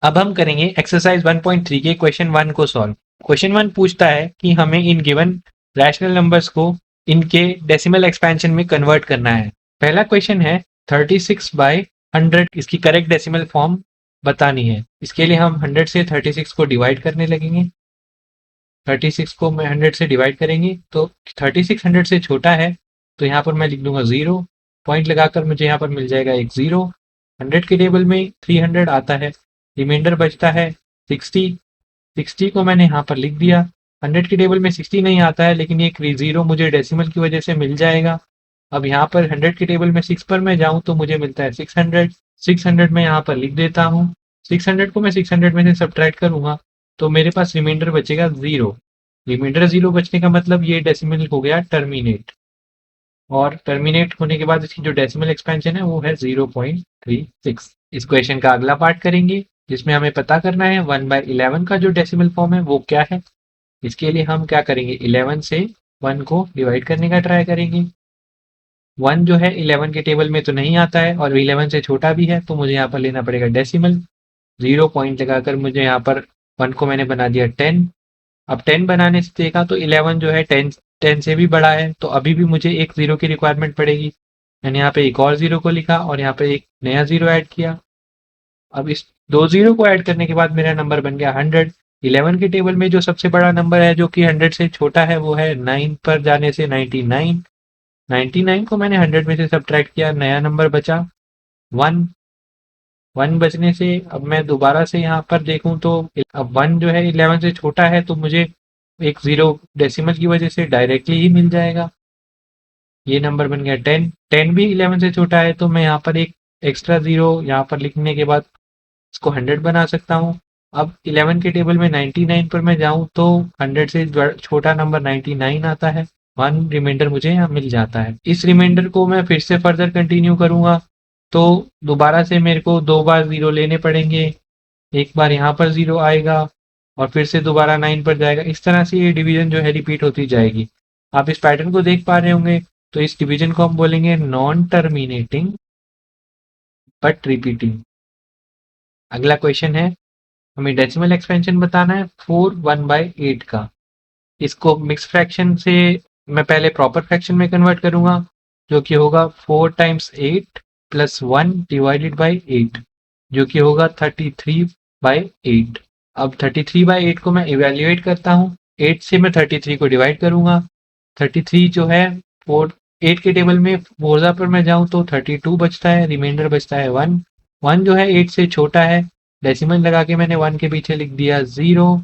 अब हम करेंगे एक्सरसाइज 1.3 के क्वेश्चन 1 को सॉल्व। क्वेश्चन 1 पूछता है कि हमें इन गिवन रैशनल नंबर्स को इनके डेसिमल एक्सपेंशन में कन्वर्ट करना है। पहला क्वेश्चन है 36/100 इसकी करेक्ट डेसिमल फॉर्म बतानी है। इसके लिए हम 100 से 36 को डिवाइड करने लगेंगे। 36 को मैं 100 से डिवाइड करेंगे तो 36 100 से छोटा है, तो यहाँ पर मैं लिख दूंगा 0। पॉइंट लगाकर मुझे यहाँ पर मिल जाएगा एक 0। 100 के टेबल में 300 आता है, रिमाइंडर बचता है 60। 60 को मैंने यहाँ पर लिख दिया। 100 के टेबल में 60 नहीं आता है, लेकिन ये 0 मुझे डेसिमल की वजह से मिल जाएगा। अब यहाँ पर 100 के टेबल में 6 पर मैं जाऊँ तो मुझे मिलता है 600। 600 मैं यहाँ पर लिख देता हूँ। 600 को मैं 600 में से सब्ट्रैक्ट करूंगा तो मेरे पास रिमाइंडर बचेगा 0। रिमाइंडर 0 बचने का मतलब ये डेसिमल हो गया टर्मिनेट, और टर्मिनेट होने के बाद इसकी जो डेसिमल एक्सपेंशन है वो है 0.36। इस क्वेश्चन का अगला पार्ट करेंगे जिसमें हमें पता करना है 1/11 का जो डेसिमल फॉर्म है वो क्या है। इसके लिए हम क्या करेंगे, 11 से 1 को डिवाइड करने का ट्राई करेंगे। 1 जो है 11 के टेबल में तो नहीं आता है और 11 से छोटा भी है, तो मुझे यहाँ पर लेना पड़ेगा डेसिमल। 0 पॉइंट लगाकर मुझे यहाँ पर 1 को मैंने बना दिया 10। अब 10 बनाने से देखा तो 11 जो है 10 से भी बड़ा है, तो अभी भी मुझे एक 0 की रिक्वायरमेंट पड़ेगी। मैंने यहाँ पे एक और 0 को लिखा और यहाँ पे एक नया 0 ऐड किया। अब इस दो 0 को ऐड करने के बाद मेरा नंबर बन गया 100। 11 के टेबल में जो सबसे बड़ा नंबर है जो कि 100 से छोटा है वो है 9 पर जाने से 99। 99 को मैंने 100 में से सब्ट्रैक्ट किया, नया नंबर बचा 1। 1 बचने से अब मैं दोबारा से यहाँ पर देखूं तो अब 1 जो है 11 से छोटा है, तो मुझे एक 0 डेसिमल की वजह से डायरेक्टली ही मिल जाएगा। ये नंबर बन गया 10। 10 भी 11 से छोटा है, तो मैं यहाँ पर एक एक्स्ट्रा 0 यहाँ पर लिखने के बाद इसको 100 बना सकता हूँ। अब 11 के टेबल में 99 पर मैं जाऊँ तो 100 से छोटा नंबर 99 आता है। 1 रिमाइंडर मुझे यहाँ मिल जाता है। इस रिमाइंडर को मैं फिर से फर्दर कंटिन्यू करूंगा तो दोबारा से मेरे को 2 बार 0 लेने पड़ेंगे। एक बार यहाँ पर 0 आएगा और फिर से दोबारा 9 पर जाएगा। इस तरह से ये डिवीजन जो है रिपीट होती जाएगी। आप इस पैटर्न को देख पा रहे होंगे, तो इस डिवीजन को हम बोलेंगे नॉन टर्मिनेटिंग बट रिपीटिंग। अगला क्वेश्चन है, हमें डेसिमल एक्सपेंशन बताना है 4 1/8 का। इसको मिक्स फ्रैक्शन से मैं पहले प्रॉपर फ्रैक्शन में कन्वर्ट करूंगा, जो कि होगा 4 टाइम्स 8 प्लस 1 डिवाइडेड बाई 8, जो कि होगा 33/8। अब 33/8 को मैं इवेल्युएट करता हूँ। 8 से मैं 33 को डिवाइड करूंगा। 33 जो है 4 8 के टेबल में फोर्जा पर मैं जाऊं तो 32 बचता है, रिमाइंडर बचता है 1। 1 जो है 8 से छोटा है, डेसिमल लगा के मैंने 1 के पीछे लिख दिया 0।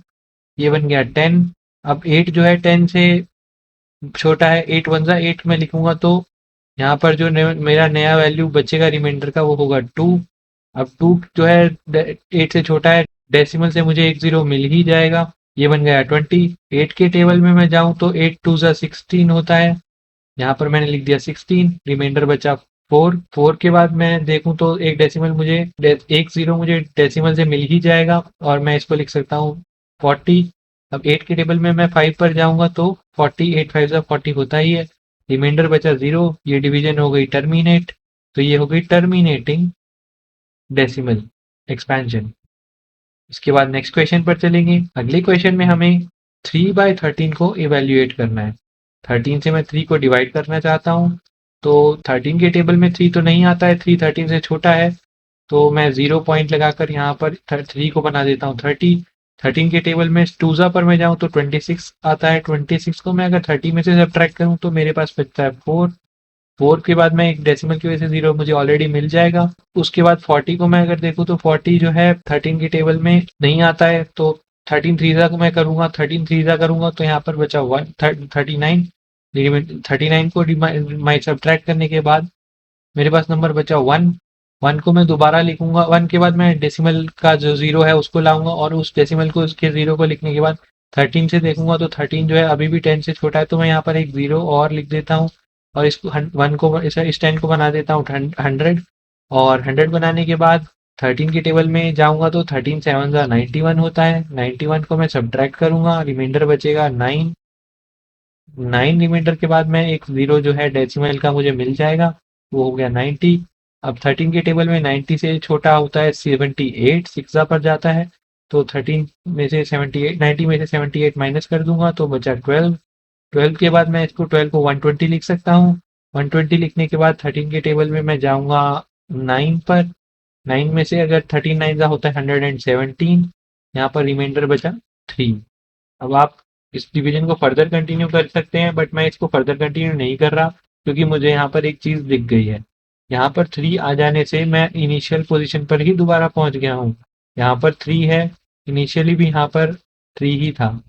ये बन गया 10। अब 8 जो है 10 से छोटा है, 8 1 जा 8 में लिखूंगा तो यहाँ पर जो मेरा नया वैल्यू बचेगा रिमाइंडर का वो होगा 2। अब 2 जो है 8 से छोटा है, डेसिमल से मुझे एक 0 मिल ही जाएगा। ये बन गया 20। 8 के टेबल में मैं जाऊं तो 8 2 जा 16 होता है, यहाँ पर मैंने लिख दिया 16। रिमाइंडर बचा 4। 4 के बाद मैं देखूं तो एक डेसिमल मुझे एक 0 मुझे डेसिमल से मिल ही जाएगा और मैं इसको लिख सकता हूँ 40। अब 8 के टेबल में मैं 5 पर जाऊंगा तो 40 8 5 40 होता ही है। रिमाइंडर बचा 0। ये डिवीजन हो गई टर्मिनेट, तो ये हो गई टर्मिनेटिंग डेसिमल एक्सपेंशन। इसके बाद नेक्स्ट क्वेश्चन पर चलेंगे। अगले क्वेश्चन में हमें 3/13 को इवेल्युएट करना है। 13 से मैं 3 को डिवाइड करना चाहता हूँ, तो 13 के टेबल में 3 तो नहीं आता है, 3 13 से छोटा है, तो मैं 0 पॉइंट लगाकर यहाँ पर 3 को बना देता हूँ 30। 13 के टेबल में टूजा पर मैं जाऊँ तो 26 आता है। 26 को मैं अगर 30 में से सब्ट्रैक्ट करूँ तो मेरे पास बचता है 4। 4 के बाद मैं एक डेसिमल की वजह से 0 मुझे ऑलरेडी मिल जाएगा। उसके बाद 40 को मैं अगर देखूँ तो 40 जो है 13 के टेबल में नहीं आता है, तो 13 थ्रीजा को मैं करूंगा, 13 थ्रीजा करूंगा तो यहाँ पर बचा 39। 39 को सब्ट्रैक्ट करने के बाद मेरे पास नंबर बचा 1। 1 को मैं दोबारा लिखूंगा। 1 के बाद मैं डेसिमल का जो 0 है उसको लाऊंगा और उस डेसिमल को उसके 0 को लिखने के बाद 13 से देखूंगा तो 13 जो है अभी भी 10 से छोटा है, तो मैं यहाँ पर एक 0 और लिख देता हूँ और इसको 1 को इस 10 को बना देता हूँ 100। और 100 बनाने के बाद 13 के टेबल में जाऊंगा तो 13 7 जा 91 होता है। 91 को मैं सब्ट्रैक्ट करूंगा, रिमाइंडर बचेगा 9। 9 रिमाइंडर के बाद मैं एक 0 जो है डेसिमल का मुझे मिल जाएगा, वो हो गया 90। अब 13 के टेबल में 90 से छोटा होता है 78, 6 पर जाता है, तो 13 में से 78, 90 में से 78 माइनस कर दूंगा तो बचा 12। 12 के बाद मैं इसको 12 को 120 लिख सकता हूँ। 120 लिखने के बाद 13 के टेबल में मैं जाऊंगा 9 पर। 9 में से अगर 13 9 का होता है 117, यहाँ पर रिमाइंडर बचा 3। अब आप इस डिवीजन को फर्दर कंटिन्यू कर सकते हैं, बट मैं इसको फर्दर कंटिन्यू नहीं कर रहा क्योंकि मुझे यहाँ पर एक चीज दिख गई है। यहाँ पर 3 आ जाने से मैं इनिशियल पोजीशन पर ही दोबारा पहुंच गया हूँ। यहाँ पर 3 है, इनिशियली भी यहाँ पर 3 ही था।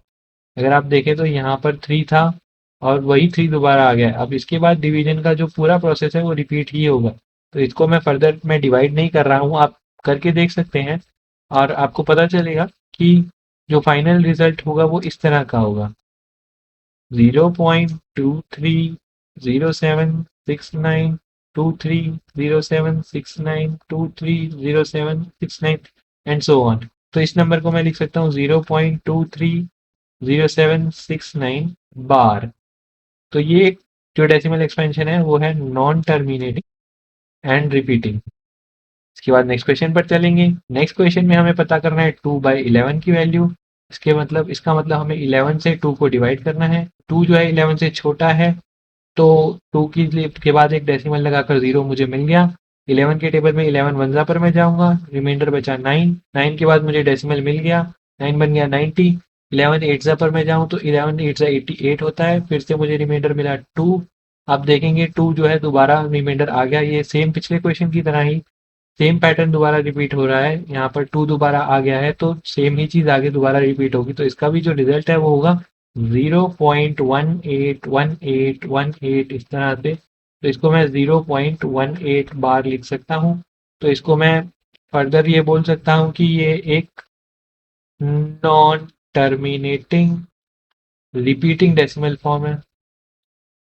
अगर आप देखें तो यहाँ पर 3 था और वही 3 दोबारा आ गया। अब इसके बाद डिवीजन का जो पूरा प्रोसेस है वो रिपीट ही होगा। तो इसको मैं फर्दर मैं डिवाइड नहीं कर रहा हूँ, आप करके देख सकते हैं और आपको पता चलेगा कि जो फाइनल रिजल्ट होगा वो इस तरह का होगा। 0.230769230769230769 एंड सो ऑन। तो इस नंबर को मैं लिख सकता हूँ 0.230769 बार। तो ये जो डेसिमल एक्सपेंशन है वो है नॉन टर्मिनेटिंग एंड रिपीटिंग। इसके बाद नेक्स्ट क्वेश्चन पर चलेंगे। नेक्स्ट क्वेश्चन में हमें पता करना है 2/11 की वैल्यू। इसका मतलब हमें 11 से 2 को डिवाइड करना है। 2 जो है 11 से छोटा है, तो 2 के बाद एक डेसिमल लगाकर 0 मुझे मिल गया। 11 के टेबल में 11 वंजा पर मैं जाऊंगा, रिमाइंडर बचा 9। 9 के बाद मुझे डेसिमल मिल गया, 9 बन गया 90। 11 एट्जा पर मैं जाऊं तो 11 एट्जा 88 होता है, फिर से मुझे रिमाइंडर मिला 2। आप देखेंगे 2 जो है दोबारा रिमाइंडर आ गया। ये सेम पिछले क्वेश्चन की तरह ही सेम पैटर्न दोबारा रिपीट हो रहा है। यहाँ पर 2 दोबारा आ गया है तो सेम ही चीज आगे दोबारा रिपीट होगी। तो इसका भी जो रिजल्ट है वो होगा 0.181818 इस तरह से। तो इसको मैं 0.18 बार लिख सकता हूँ। तो इसको मैं फर्दर ये बोल सकता हूँ कि ये एक non terminating repeating decimal form है।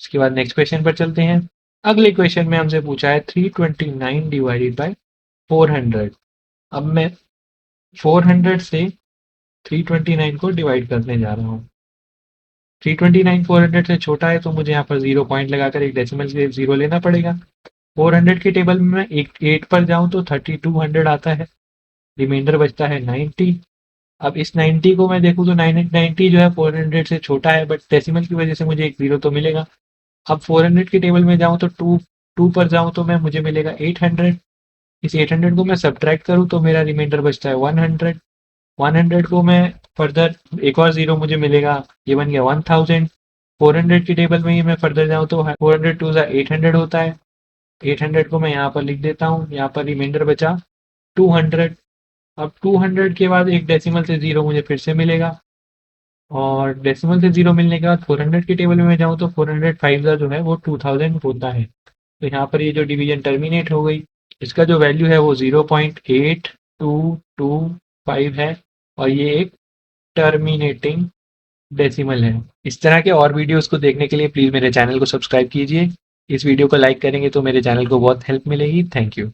इसके बाद नेक्स्ट क्वेश्चन पर चलते हैं। अगले क्वेश्चन में हमसे पूछा है 329 डिवाइडेड बाय 400। अब मैं 400 से 329 को डिवाइड करने जा रहा हूँ। 329 400 से छोटा है तो मुझे यहाँ पर 0 पॉइंट लगाकर एक डेसिमल से 0 लेना पड़ेगा। 400 के टेबल में मैं 8 पर जाऊँ तो 3200 आता है, रिमाइंडर बचता है 90। अब इस 90 को मैं देखूँ तो 90 जो है 400 से छोटा है, बट डेसिमल की वजह से मुझे एक 0 तो मिलेगा। अब 400 के टेबल में जाऊँ तो 2 पर जाऊँ तो मैं मुझे मिलेगा 800। इस 800 को मैं सब्ट्रैक्ट करूँ तो मेरा रिमाइंडर बचता है 100। 100 को मैं फर्दर एक और 0 मुझे मिलेगा, ये बन गया 1000। 400 की टेबल में ही मैं फर्दर जाऊँ तो 400 टू 800 होता है। 800 को मैं यहाँ पर लिख देता हूँ, यहाँ पर रिमाइंडर बचा 200। अब 200 के बाद एक डेसिमल से 0 मुझे फिर से मिलेगा और डेसिमल से 0 मिलने के बाद 400 की टेबल में मैं जाऊँ तो 405 का जो है वो 2000 होता है। तो यहाँ पर ये जो डिवीजन टर्मिनेट हो गई। इसका जो वैल्यू है वो 0.8225 है और ये एक टर्मिनेटिंग डेसिमल है। इस तरह के और वीडियोस को देखने के लिए प्लीज़ मेरे चैनल को सब्सक्राइब कीजिए। इस वीडियो को लाइक करेंगे तो मेरे चैनल को बहुत हेल्प मिलेगी। Thank you.